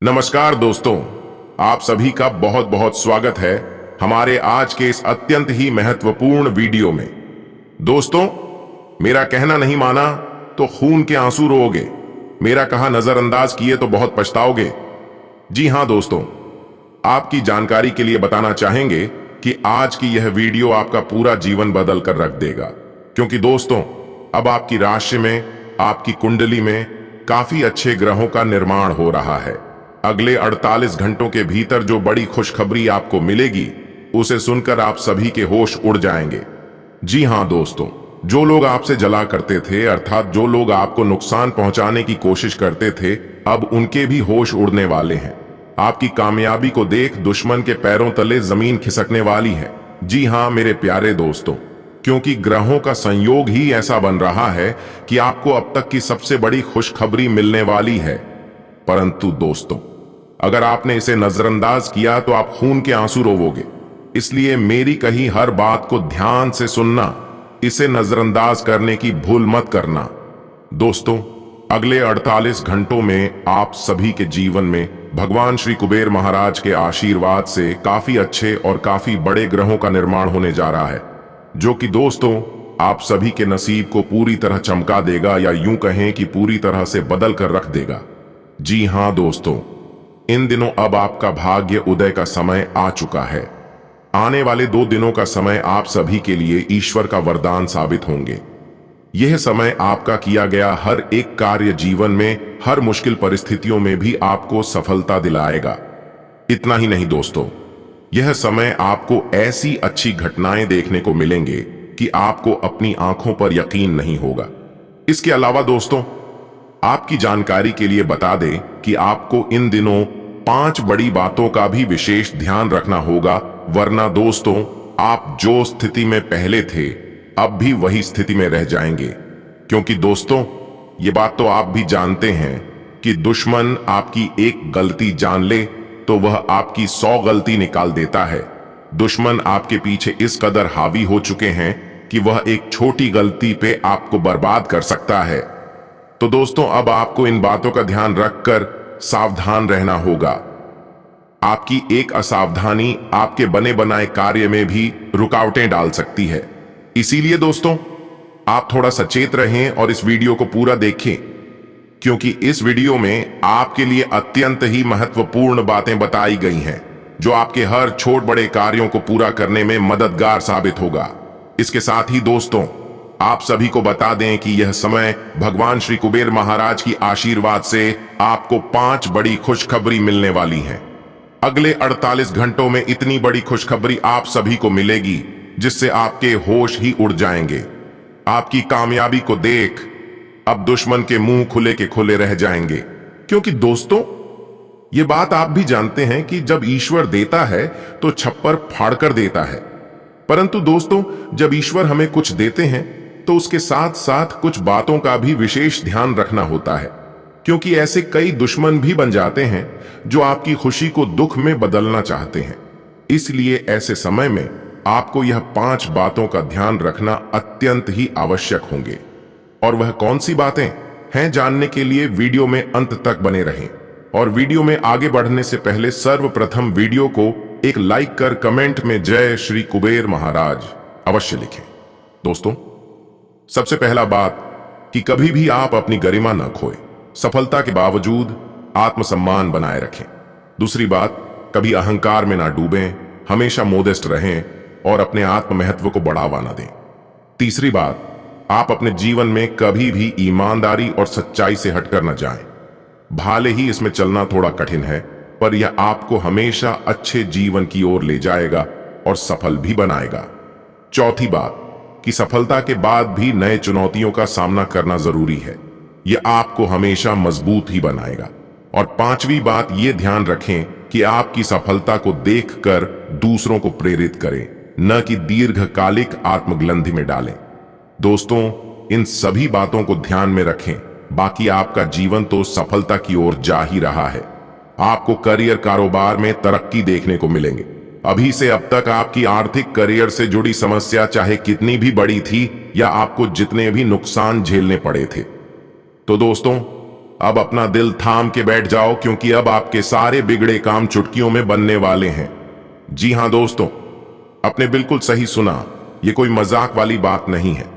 नमस्कार दोस्तों, आप सभी का बहुत बहुत स्वागत है हमारे आज के इस अत्यंत ही महत्वपूर्ण वीडियो में। दोस्तों, मेरा कहना नहीं माना तो खून के आंसू रोओगे, मेरा कहा नजरअंदाज किए तो बहुत पछताओगे। जी हां दोस्तों, आपकी जानकारी के लिए बताना चाहेंगे कि आज की यह वीडियो आपका पूरा जीवन बदल कर रख देगा, क्योंकि दोस्तों अब आपकी राशि में, आपकी कुंडली में काफी अच्छे ग्रहों का निर्माण हो रहा है। अगले 48 घंटों के भीतर जो बड़ी खुशखबरी आपको मिलेगी, उसे सुनकर आप सभी के होश उड़ जाएंगे। जी हां दोस्तों, जो लोग आपसे जला करते थे, अर्थात जो लोग आपको नुकसान पहुंचाने की कोशिश करते थे, अब उनके भी होश उड़ने वाले हैं। आपकी कामयाबी को देख दुश्मन के पैरों तले जमीन खिसकने वाली है। जी हां मेरे प्यारे दोस्तों, क्योंकि ग्रहों का संयोग ही ऐसा बन रहा है कि आपको अब तक की सबसे बड़ी खुशखबरी मिलने वाली है। परंतु दोस्तों, अगर आपने इसे नजरअंदाज किया तो आप खून के आंसू रोवोगे। इसलिए मेरी कही हर बात को ध्यान से सुनना, इसे नजरअंदाज करने की भूल मत करना। दोस्तों, अगले 48 घंटों में आप सभी के जीवन में भगवान श्री कुबेर महाराज के आशीर्वाद से काफी अच्छे और काफी बड़े ग्रहों का निर्माण होने जा रहा है, जो कि दोस्तों आप सभी के नसीब को पूरी तरह चमका देगा, या यूं कहें कि पूरी तरह से बदल कर रख देगा। जी हां दोस्तों, इन दिनों अब आपका भाग्य उदय का समय आ चुका है। आने वाले 2 दिनों का समय आप सभी के लिए ईश्वर का वरदान साबित होंगे। यह समय आपका किया गया हर एक कार्य जीवन में हर मुश्किल परिस्थितियों में भी आपको सफलता दिलाएगा। इतना ही नहीं दोस्तों, यह समय आपको ऐसी अच्छी घटनाएं देखने को मिलेंगे कि आपको अपनी आंखों पर यकीन नहीं होगा। इसके अलावा दोस्तों, आपकी जानकारी के लिए बता दें कि आपको इन दिनों 5 बड़ी बातों का भी विशेष ध्यान रखना होगा, वरना दोस्तों आप जो स्थिति में पहले थे अब भी वही स्थिति में रह जाएंगे। क्योंकि दोस्तों ये बात तो आप भी जानते हैं कि दुश्मन आपकी एक गलती जान ले तो वह आपकी 100 गलती निकाल देता है। दुश्मन आपके पीछे इस कदर हावी हो चुके हैं कि वह एक छोटी गलती पे आपको बर्बाद कर सकता है। तो दोस्तों अब आपको इन बातों का ध्यान रखकर सावधान रहना होगा। आपकी एक असावधानी आपके बने बनाए कार्य में भी रुकावटें डाल सकती है। इसीलिए दोस्तों आप थोड़ा सचेत रहें और इस वीडियो को पूरा देखें, क्योंकि इस वीडियो में आपके लिए अत्यंत ही महत्वपूर्ण बातें बताई गई हैं, जो आपके हर छोटे बड़े कार्यों को पूरा करने में मददगार साबित होगा। इसके साथ ही दोस्तों आप सभी को बता दें कि यह समय भगवान श्री कुबेर महाराज की आशीर्वाद से आपको 5 बड़ी खुशखबरी मिलने वाली है। अगले 48 घंटों में इतनी बड़ी खुशखबरी आप सभी को मिलेगी जिससे आपके होश ही उड़ जाएंगे। आपकी कामयाबी को देख अब दुश्मन के मुंह खुले के खुले रह जाएंगे। क्योंकि दोस्तों ये बात आप भी जानते हैं कि जब ईश्वर देता है तो छप्पर फाड़कर देता है, परंतु दोस्तों जब ईश्वर हमें कुछ देते हैं तो उसके साथ साथ कुछ बातों का भी विशेष ध्यान रखना होता है, क्योंकि ऐसे कई दुश्मन भी बन जाते हैं जो आपकी खुशी को दुख में बदलना चाहते हैं। इसलिए ऐसे समय में आपको यह 5 बातों का ध्यान रखना अत्यंत ही आवश्यक होंगे। और वह कौन सी बातें हैं, जानने के लिए वीडियो में अंत तक बने रहें। और वीडियो में आगे बढ़ने से पहले सर्वप्रथम वीडियो को एक लाइक कर कमेंट में जय श्री कुबेर महाराज अवश्य लिखें। दोस्तों सबसे पहला बात कि कभी भी आप अपनी गरिमा न खोएं, सफलता के बावजूद आत्मसम्मान बनाए रखें। दूसरी बात, कभी अहंकार में ना डूबें, हमेशा मोडेस्ट रहें और अपने आत्म महत्व को बढ़ावा ना दें। तीसरी बात, आप अपने जीवन में कभी भी ईमानदारी और सच्चाई से हटकर न जाएं। भले ही इसमें चलना थोड़ा कठिन है, पर यह आपको हमेशा अच्छे जीवन की ओर ले जाएगा और सफल भी बनाएगा। चौथी बात कि सफलता के बाद भी नए चुनौतियों का सामना करना जरूरी है, यह आपको हमेशा मजबूत ही बनाएगा। और 5वीं बात, यह ध्यान रखें कि आपकी सफलता को देखकर दूसरों को प्रेरित करें, न कि दीर्घकालिक आत्मग्लंथि में डालें। दोस्तों इन सभी बातों को ध्यान में रखें, बाकी आपका जीवन तो सफलता की ओर जा ही रहा है। आपको करियर कारोबार में तरक्की देखने को मिलेंगे। अभी से अब तक आपकी आर्थिक करियर से जुड़ी समस्या चाहे कितनी भी बड़ी थी या आपको जितने भी नुकसान झेलने पड़े थे, तो दोस्तों अब अपना दिल थाम के बैठ जाओ, क्योंकि अब आपके सारे बिगड़े काम चुटकियों में बनने वाले हैं। जी हां दोस्तों, आपने बिल्कुल सही सुना, ये कोई मजाक वाली बात नहीं है।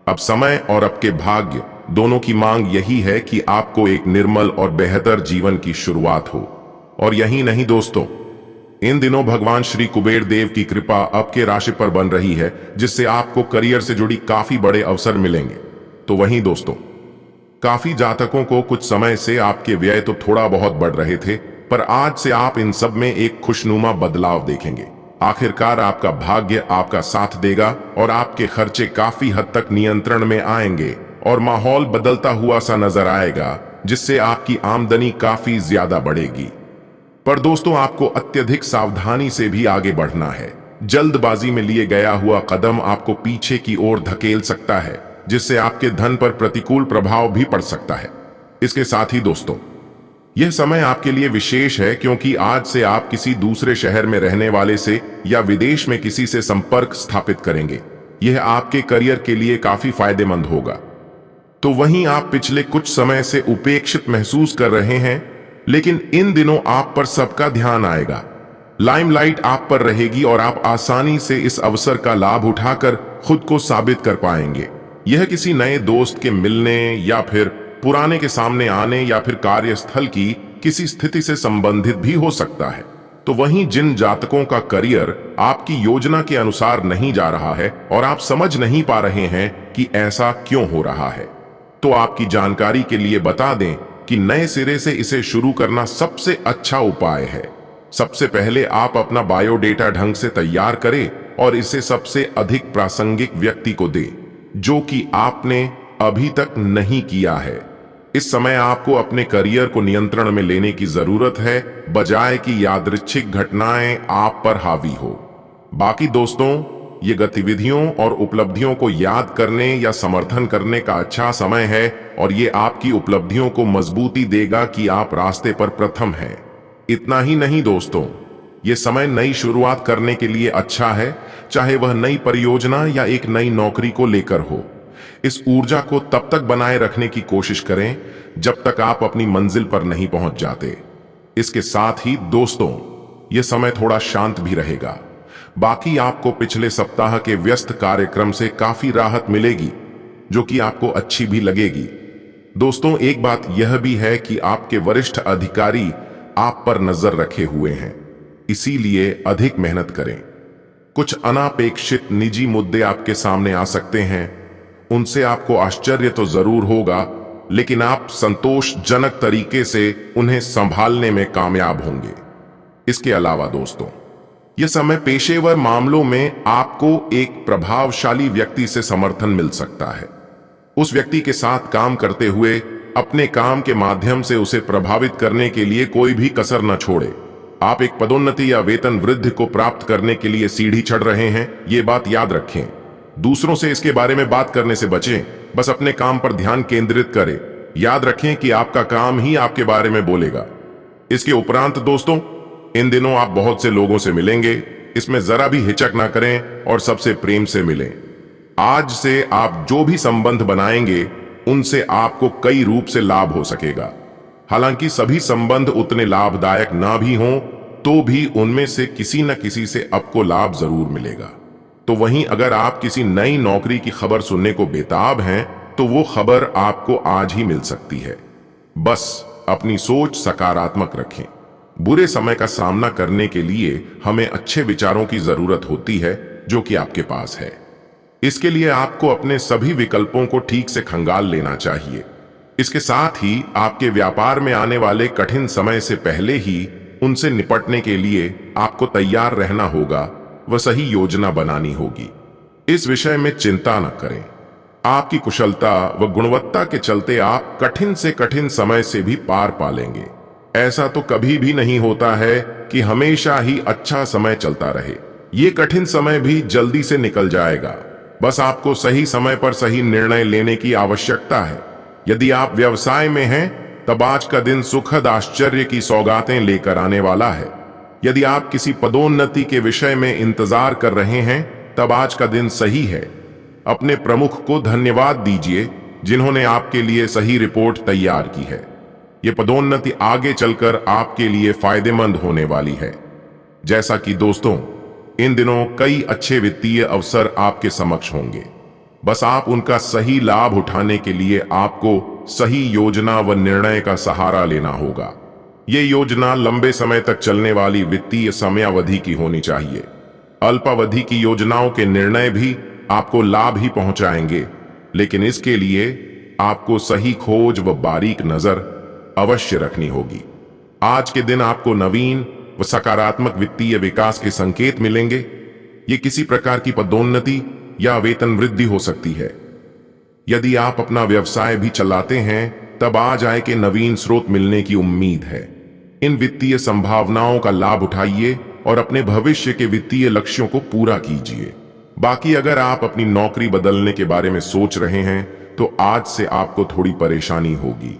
अब समय और आपके भाग्य दोनों की मांग यही है कि आपको एक निर्मल और बेहतर जीवन की शुरुआत हो। और यही नहीं दोस्तों, इन दिनों भगवान श्री कुबेर देव की कृपा आपके राशि पर बन रही है, जिससे आपको करियर से जुड़ी काफी बड़े अवसर मिलेंगे। तो वहीं दोस्तों, काफी जातकों को कुछ समय से आपके व्यय तो थोड़ा बहुत बढ़ रहे थे, पर आज से आप इन सब में एक खुशनुमा बदलाव देखेंगे। आखिरकार आपका भाग्य आपका साथ देगा और आपके खर्चे काफी हद तक नियंत्रण में आएंगे और माहौल बदलता हुआ सा नजर आएगा, जिससे आपकी आमदनी काफी ज्यादा बढ़ेगी। पर दोस्तों, आपको अत्यधिक सावधानी से भी आगे बढ़ना है। जल्दबाजी में लिए गया हुआ कदम आपको पीछे की ओर धकेल सकता है, जिससे आपके धन पर प्रतिकूल प्रभाव भी पड़ सकता है। इसके साथ ही दोस्तों, यह समय आपके लिए विशेष है, क्योंकि आज से आप किसी दूसरे शहर में रहने वाले से या विदेश में किसी से संपर्क स्थापित करेंगे। यह आपके करियर के लिए काफी फायदेमंद होगा। तो वहीं आप पिछले कुछ समय से उपेक्षित महसूस कर रहे हैं, लेकिन इन दिनों आप पर सबका ध्यान आएगा। लाइमलाइट आप पर रहेगी और आप आसानी से इस अवसर का लाभ उठाकर खुद को साबित कर पाएंगे। यह किसी नए दोस्त के मिलने या फिर पुराने के सामने आने या फिर कार्यस्थल की किसी स्थिति से संबंधित भी हो सकता है। तो वहीं जिन जातकों का करियर आपकी योजना के अनुसार नहीं जा रहा है और आप समझ नहीं पा रहे हैं कि ऐसा क्यों हो रहा है, तो आपकी जानकारी के लिए बता दें कि नए सिरे से इसे शुरू करना सबसे अच्छा उपाय है। सबसे पहले आप अपना बायोडेटा ढंग से तैयार करें और इसे सबसे अधिक प्रासंगिक व्यक्ति को दें, जो कि आपने अभी तक नहीं किया है। इस समय आपको अपने करियर को नियंत्रण में लेने की जरूरत है, बजाय कि यादृच्छिक घटनाएं आप पर हावी हो। बाकी दोस्तों, ये गतिविधियों और उपलब्धियों को याद करने या समर्थन करने का अच्छा समय है और ये आपकी उपलब्धियों को मजबूती देगा कि आप रास्ते पर प्रथम हैं। इतना ही नहीं दोस्तों, ये समय नई शुरुआत करने के लिए अच्छा है, चाहे वह नई परियोजना या एक नई नौकरी को लेकर हो। इस ऊर्जा को तब तक बनाए रखने की कोशिश करें जब तक आप अपनी मंजिल पर नहीं पहुंच जाते। इसके साथ ही दोस्तों, यह समय थोड़ा शांत भी रहेगा। बाकी आपको पिछले सप्ताह के व्यस्त कार्यक्रम से काफी राहत मिलेगी, जो कि आपको अच्छी भी लगेगी। दोस्तों, एक बात यह भी है कि आपके वरिष्ठ अधिकारी आप पर नजर रखे हुए हैं, इसीलिए अधिक मेहनत करें। कुछ अनापेक्षित निजी मुद्दे आपके सामने आ सकते हैं, उनसे आपको आश्चर्य तो जरूर होगा, लेकिन आप संतोषजनक तरीके से उन्हें संभालने में कामयाब होंगे। इसके अलावा दोस्तों, यह समय पेशेवर मामलों में आपको एक प्रभावशाली व्यक्ति से समर्थन मिल सकता है। उस व्यक्ति के साथ काम करते हुए अपने काम के माध्यम से उसे प्रभावित करने के लिए कोई भी कसर न छोड़े। आप एक पदोन्नति या वेतन वृद्धि को प्राप्त करने के लिए सीढ़ी चढ़ रहे हैं, ये बात याद रखें। दूसरों से इसके बारे में बात करने से बचें, बस अपने काम पर ध्यान केंद्रित करें। याद रखें कि आपका काम ही आपके बारे में बोलेगा। इसके उपरांत दोस्तों, इन दिनों आप बहुत से लोगों से मिलेंगे, इसमें जरा भी हिचक ना करें और सबसे प्रेम से मिलें। आज से आप जो भी संबंध बनाएंगे, उनसे आपको कई रूप से लाभ हो सकेगा। हालांकि सभी संबंध उतने लाभदायक ना भी हों, तो भी उनमें से किसी न किसी से आपको लाभ जरूर मिलेगा। तो वहीं अगर आप किसी नई नौकरी की खबर सुनने को बेताब हैं, तो वो खबर आपको आज ही मिल सकती है। बस अपनी सोच सकारात्मक रखें। बुरे समय का सामना करने के लिए हमें अच्छे विचारों की जरूरत होती है, जो कि आपके पास है। इसके लिए आपको अपने सभी विकल्पों को ठीक से खंगाल लेना चाहिए। इसके साथ ही आपके व्यापार में आने वाले कठिन समय से पहले ही उनसे निपटने के लिए आपको तैयार रहना होगा, व सही योजना बनानी होगी। इस विषय में चिंता न करें। आपकी कुशलता व गुणवत्ता के चलते आप कठिन से कठिन समय से भी पार पा लेंगे। ऐसा तो कभी भी नहीं होता है कि हमेशा ही अच्छा समय चलता रहे। ये कठिन समय भी जल्दी से निकल जाएगा। बस आपको सही समय पर सही निर्णय लेने की आवश्यकता है। यदि आप व्यवसाय में हैं, तब आज का दिन सुखद आश्चर्य की सौगातें लेकर आने वाला है। यदि आप किसी पदोन्नति के विषय में इंतजार कर रहे हैं, तब आज का दिन सही है। अपने प्रमुख को धन्यवाद दीजिए, जिन्होंने आपके लिए सही रिपोर्ट तैयार की है। ये पदोन्नति आगे चलकर आपके लिए फायदेमंद होने वाली है। जैसा कि दोस्तों, इन दिनों कई अच्छे वित्तीय अवसर आपके समक्ष होंगे। बस आप उनका सही लाभ उठाने के लिए आपको सही योजना व निर्णय का सहारा लेना होगा। ये योजना लंबे समय तक चलने वाली वित्तीय समयावधि की होनी चाहिए। अल्पावधि की योजनाओं के निर्णय भी आपको लाभ ही पहुंचाएंगे, लेकिन इसके लिए आपको सही खोज व बारीक नजर अवश्य रखनी होगी। आज के दिन आपको नवीन व सकारात्मक वित्तीय विकास के संकेत मिलेंगे। ये किसी प्रकार की पदोन्नति या वेतन वृद्धि हो सकती है। यदि आप अपना व्यवसाय भी चलाते हैं, तब आज आय के नवीन स्रोत मिलने की उम्मीद है। इन वित्तीय संभावनाओं का लाभ उठाइए और अपने भविष्य के वित्तीय लक्ष्यों को पूरा कीजिए। बाकी अगर आप अपनी नौकरी बदलने के बारे में सोच रहे हैं, तो आज से आपको थोड़ी परेशानी होगी।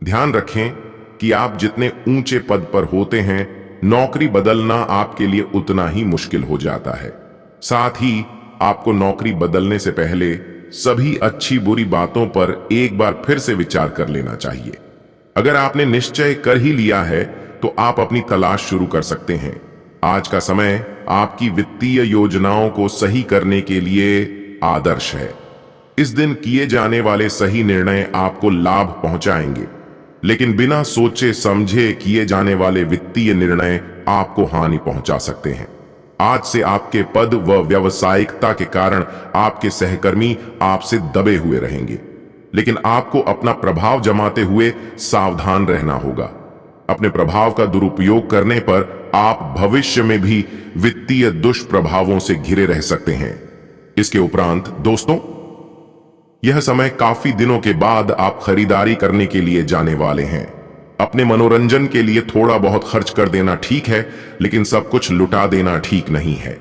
ध्यान रखें कि आप जितने ऊंचे पद पर होते हैं, नौकरी बदलना आपके लिए उतना ही मुश्किल हो जाता है। साथ ही आपको नौकरी बदलने से पहले सभी अच्छी बुरी बातों पर एक बार फिर से विचार कर लेना चाहिए। अगर आपने निश्चय कर ही लिया है, तो आप अपनी तलाश शुरू कर सकते हैं। आज का समय आपकी वित्तीय योजनाओं को सही करने के लिए आदर्श है। इस दिन किए जाने वाले सही निर्णय आपको लाभ पहुंचाएंगे, लेकिन बिना सोचे समझे किए जाने वाले वित्तीय निर्णय आपको हानि पहुंचा सकते हैं। आज से आपके पद व व्यावसायिकता के कारण आपके सहकर्मी आपसे दबे हुए रहेंगे, लेकिन आपको अपना प्रभाव जमाते हुए सावधान रहना होगा। अपने प्रभाव का दुरुपयोग करने पर आप भविष्य में भी वित्तीय दुष्प्रभावों से घिरे रह सकते हैं। इसके उपरांत दोस्तों, यह समय काफी दिनों के बाद आप खरीदारी करने के लिए जाने वाले हैं। अपने मनोरंजन के लिए थोड़ा बहुत खर्च कर देना ठीक है, लेकिन सब कुछ लुटा देना ठीक नहीं है।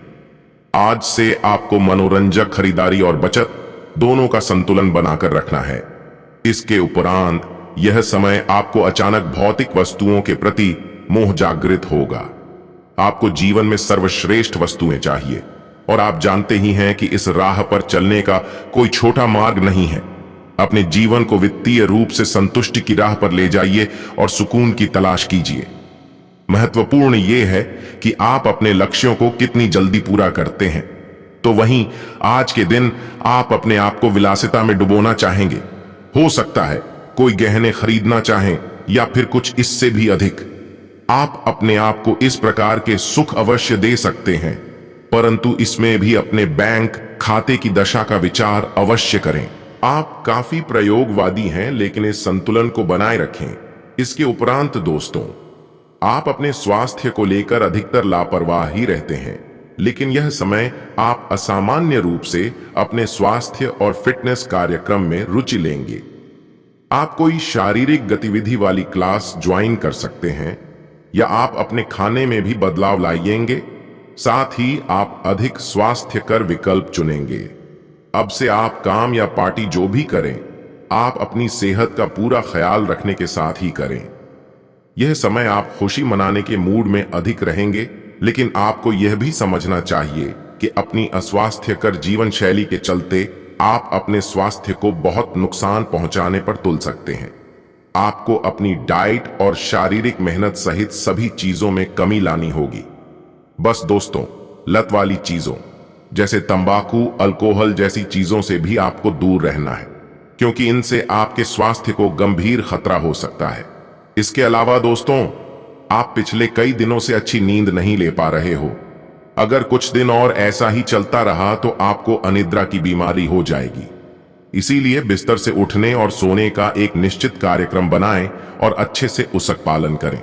आज से आपको मनोरंजक खरीदारी और बचत दोनों का संतुलन बनाकर रखना है। इसके उपरांत यह समय आपको अचानक भौतिक वस्तुओं के प्रति मोह जागृत होगा। आपको जीवन में सर्वश्रेष्ठ वस्तुएं चाहिए, और आप जानते ही हैं कि इस राह पर चलने का कोई छोटा मार्ग नहीं है। अपने जीवन को वित्तीय रूप से संतुष्टि की राह पर ले जाइए और सुकून की तलाश कीजिए। महत्वपूर्ण यह है कि आप अपने लक्ष्यों को कितनी जल्दी पूरा करते हैं। तो वहीं आज के दिन आप अपने आप को विलासिता में डुबोना चाहेंगे। हो सकता है कोई गहने खरीदना चाहें या फिर कुछ इससे भी अधिक। आप अपने आप को इस प्रकार के सुख अवश्य दे सकते हैं, परंतु इसमें भी अपने बैंक खाते की दशा का विचार अवश्य करें। आप काफी प्रयोगवादी हैं, लेकिन इस संतुलन को बनाए रखें। इसके उपरांत दोस्तों, आप अपने स्वास्थ्य को लेकर अधिकतर लापरवाह ही रहते हैं, लेकिन यह समय आप असामान्य रूप से अपने स्वास्थ्य और फिटनेस कार्यक्रम में रुचि लेंगे। आप कोई शारीरिक गतिविधि वाली क्लास ज्वाइन कर सकते हैं, या आप अपने खाने में भी बदलाव लाएंगे। साथ ही आप अधिक स्वास्थ्यकर विकल्प चुनेंगे। अब से आप काम या पार्टी जो भी करें, आप अपनी सेहत का पूरा ख्याल रखने के साथ ही करें। यह समय आप खुशी मनाने के मूड में अधिक रहेंगे, लेकिन आपको यह भी समझना चाहिए कि अपनी अस्वास्थ्यकर जीवन शैली के चलते आप अपने स्वास्थ्य को बहुत नुकसान पहुंचाने पर तुल सकते हैं। आपको अपनी डाइट और शारीरिक मेहनत सहित सभी चीजों में कमी लानी होगी। बस दोस्तों, लत वाली चीजों जैसे तंबाकू, अल्कोहल जैसी चीजों से भी आपको दूर रहना है, क्योंकि इनसे आपके स्वास्थ्य को गंभीर खतरा हो सकता है। इसके अलावा दोस्तों, आप पिछले कई दिनों से अच्छी नींद नहीं ले पा रहे हो। अगर कुछ दिन और ऐसा ही चलता रहा तो आपको अनिद्रा की बीमारी हो जाएगी। इसीलिए बिस्तर से उठने और सोने का एक निश्चित कार्यक्रम बनाएं और अच्छे से उसका पालन करें।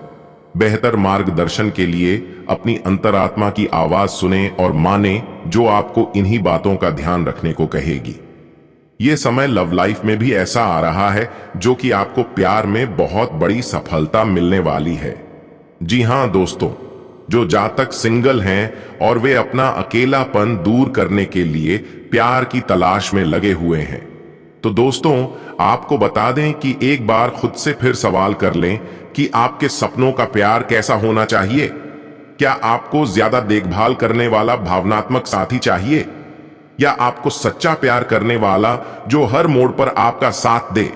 बेहतर मार्गदर्शन के लिए अपनी अंतरात्मा की आवाज सुने और माने, जो आपको इन्हीं बातों का ध्यान रखने को कहेगी। यह समय लव लाइफ में भी ऐसा आ रहा है, जो कि आपको प्यार में बहुत बड़ी सफलता मिलने वाली है। जी हां दोस्तों, जो जातक सिंगल हैं और वे अपना अकेलापन दूर करने के लिए प्यार की तलाश में लगे हुए हैं, तो दोस्तों आपको बता दें कि एक बार खुद से फिर सवाल कर लें कि आपके सपनों का प्यार कैसा होना चाहिए। क्या आपको ज्यादा देखभाल करने वाला भावनात्मक साथी चाहिए, या आपको सच्चा प्यार करने वाला जो हर मोड़ पर आपका साथ दे?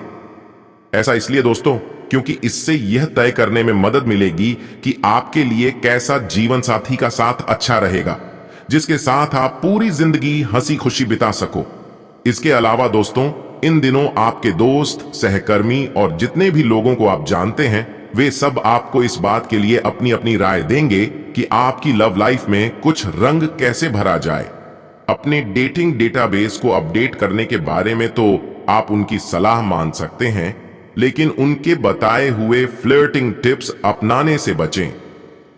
ऐसा इसलिए दोस्तों क्योंकि इससे यह तय करने में मदद मिलेगी कि आपके लिए कैसा जीवन साथी का साथ अच्छा रहेगा, जिसके साथ आप पूरी जिंदगी हंसी खुशी बिता सको। इसके अलावा दोस्तों, इन दिनों आपके दोस्त, सहकर्मी और जितने भी लोगों को आप जानते हैं, वे सब आपको इस बात के लिए अपनी अपनी राय देंगे कि आपकी लव लाइफ में कुछ रंग कैसे भरा जाए। अपने डेटिंग डेटाबेस को अपडेट करने के बारे में तो आप उनकी सलाह मान सकते हैं, लेकिन उनके बताए हुए फ्लर्टिंग टिप्स अपनाने से बचें।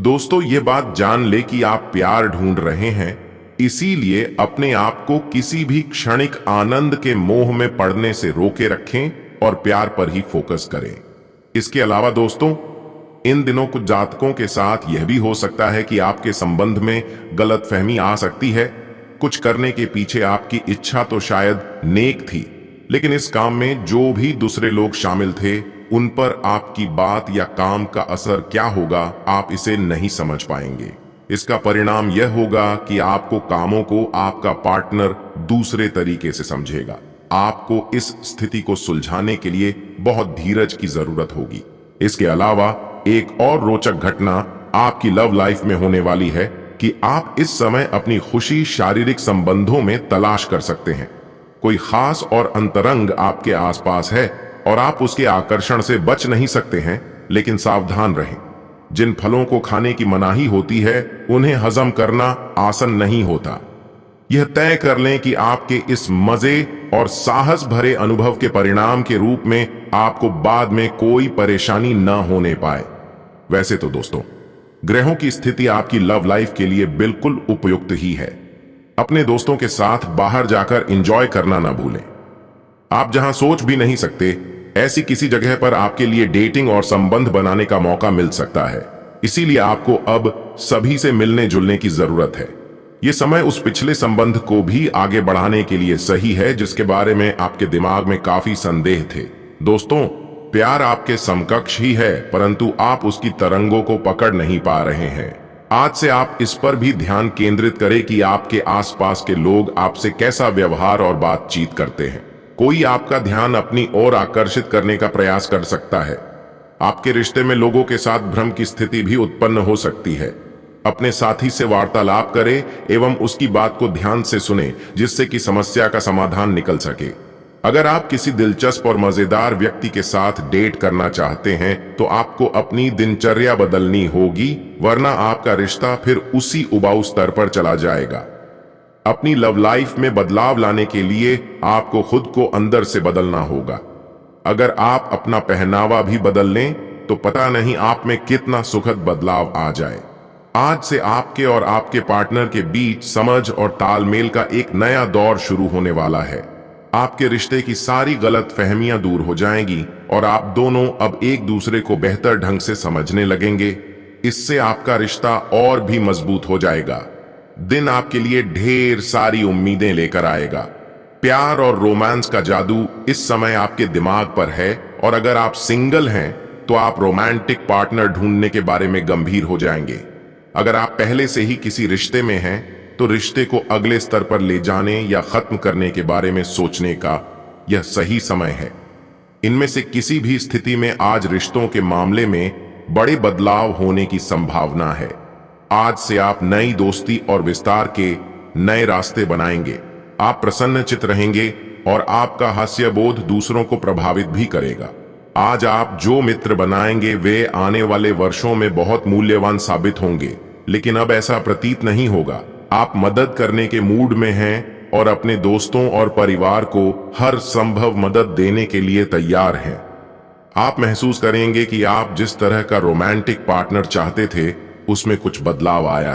दोस्तों, ये बात जान ले कि आप प्यार ढूंढ रहे हैं, इसीलिए अपने आप को किसी भी क्षणिक आनंद के मोह में पड़ने से रोके रखें और प्यार पर ही फोकस करें। इसके अलावा दोस्तों, इन दिनों कुछ जातकों के साथ यह भी हो सकता है कि आपके संबंध में गलतफहमी आ सकती है। कुछ करने के पीछे आपकी इच्छा तो शायद नेक थी, लेकिन इस काम में जो भी दूसरे लोग शामिल थे, उन पर आपकी बात या काम का असर क्या होगा, आप इसे नहीं समझ पाएंगे। इसका परिणाम यह होगा कि आपको कामों को आपका पार्टनर दूसरे तरीके से समझेगा। आपको इस स्थिति को सुलझाने के लिए बहुत धीरज की जरूरत होगी। इसके अलावा एक और रोचक घटना आपकी लव लाइफ में होने वाली है कि आप इस समय अपनी खुशी शारीरिक संबंधों में तलाश कर सकते हैं। कोई खास और अंतरंग आपके आसपास है और आप उसके आकर्षण से बच नहीं सकते हैं, लेकिन सावधान रहें। जिन फलों को खाने की मनाही होती है, उन्हें हजम करना आसान नहीं होता। यह तय कर लें कि आपके इस मजे और साहस भरे अनुभव के परिणाम के रूप में आपको बाद में कोई परेशानी न होने पाए। वैसे तो दोस्तों, ग्रहों की स्थिति आपकी लव लाइफ के लिए बिल्कुल उपयुक्त ही है। अपने दोस्तों के साथ बाहर जाकर एंजॉय करना ना भूलें। आप जहां सोच भी नहीं सकते, ऐसी किसी जगह पर आपके लिए डेटिंग और संबंध बनाने का मौका मिल सकता है। इसीलिए आपको अब सभी से मिलने जुलने की जरूरत है। यह समय उस पिछले संबंध को भी आगे बढ़ाने के लिए सही है जिसके बारे में आपके दिमाग में काफी संदेह थे। दोस्तों, प्यार आपके समकक्ष ही है, परंतु आप उसकी तरंगों को पकड़ नहीं पा रहे हैं। आज से आप इस पर भी ध्यान केंद्रित करें कि आपके आसपास के लोग आपसे कैसा व्यवहार और बातचीत करते हैं। कोई आपका ध्यान अपनी ओर आकर्षित करने का प्रयास कर सकता है। आपके रिश्ते में लोगों के साथ भ्रम की स्थिति भी उत्पन्न हो सकती है। अपने साथी से वार्तालाप करें एवं उसकी बात को ध्यान से सुनें, जिससे कि समस्या का समाधान निकल सके। अगर आप किसी दिलचस्प और मजेदार व्यक्ति के साथ डेट करना चाहते हैं, तो आपको अपनी दिनचर्या बदलनी होगी, वरना आपका रिश्ता फिर उसी उबाऊ स्तर पर चला जाएगा। अपनी लव लाइफ में बदलाव लाने के लिए आपको खुद को अंदर से बदलना होगा। अगर आप अपना पहनावा भी बदल लें, तो पता नहीं आप में कितना सुखद बदलाव आ जाए। आज से आपके और आपके पार्टनर के बीच समझ और तालमेल का एक नया दौर शुरू होने वाला है। आपके रिश्ते की सारी गलतफहमियां दूर हो जाएंगी और आप दोनों अब एक दूसरे को बेहतर ढंग से समझने लगेंगे। इससे आपका रिश्ता और भी मजबूत हो जाएगा। दिन आपके लिए ढेर सारी उम्मीदें लेकर आएगा। प्यार और रोमांस का जादू इस समय आपके दिमाग पर है, और अगर आप सिंगल हैं तो आप रोमांटिक पार्टनर ढूंढने के बारे में गंभीर हो जाएंगे। अगर आप पहले से ही किसी रिश्ते में हैं, तो रिश्ते को अगले स्तर पर ले जाने या खत्म करने के बारे में सोचने का यह सही समय है। इनमें से किसी भी स्थिति में आज रिश्तों के मामले में बड़े बदलाव होने की संभावना है। आज से आप नई दोस्ती और विस्तार के नए रास्ते बनाएंगे। आप प्रसन्नचित्त रहेंगे और आपका हास्यबोध दूसरों को प्रभावित भी करेगा। आज आप जो मित्र बनाएंगे वे आने वाले वर्षों में बहुत मूल्यवान साबित होंगे, लेकिन अब ऐसा प्रतीत नहीं होगा। आप मदद करने के मूड में हैं और अपने दोस्तों और परिवार को हर संभव मदद देने के लिए तैयार हैं। आप महसूस करेंगे कि आप जिस तरह का रोमांटिक पार्टनर चाहते थे, उसमें कुछ बदलाव आया है।